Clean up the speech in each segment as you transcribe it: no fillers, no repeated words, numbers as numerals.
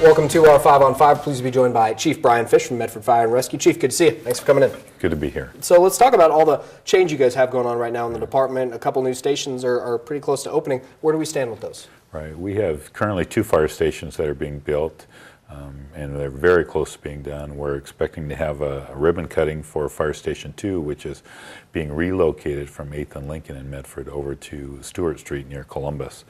Welcome to our 5 on 5. Pleased to be joined by Chief Brian Fish from Medford Fire Rescue. Chief, good to see you. Thanks for coming in. Good to be here. So let's talk about all the change you guys have going on right now in the department. A couple new stations are pretty close to opening. Where do we stand with those? Right. We have currently 2 fire stations that are being built, and they're very close to being done. We're expecting to have a ribbon cutting for Fire Station 2, which is being relocated from 8th and Lincoln in Medford over to Stewart Street near Columbus.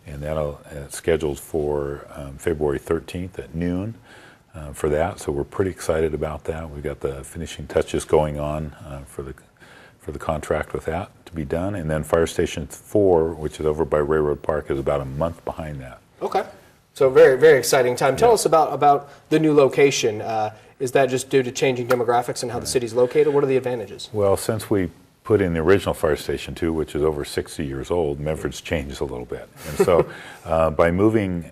And it's scheduled for February 13th at noon for that. So we're pretty excited about that. We've got the finishing touches going on for the contract with that to be done. And then Fire Station 4, which is over by Railroad Park, is about a month behind that. Okay. So very, very exciting time. Tell us about the new location. Is that just due to changing demographics and how the city's located? What are the advantages? Well, since we put in the original Fire Station 2, which is over 60 years old, Medford's changed a little bit. And so by moving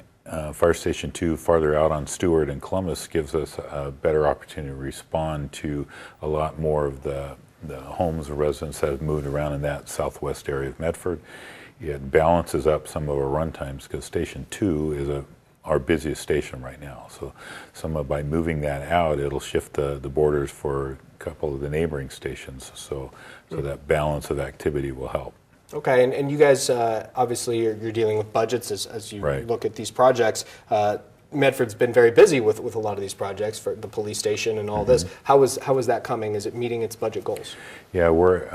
Fire Station 2 farther out on Stewart and Columbus gives us a better opportunity to respond to a lot more of the homes and residents that have moved around in that southwest area of Medford. It balances up some of our run times because Station 2 is our busiest station right now. So by moving that out, it'll shift the borders for a couple of the neighboring stations. So that balance of activity will help. Okay, and you guys, obviously you're dealing with budgets as you look at these projects. Medford's been very busy with a lot of these projects for the police station and all this. How is that coming? Is it meeting its budget goals? Yeah, we're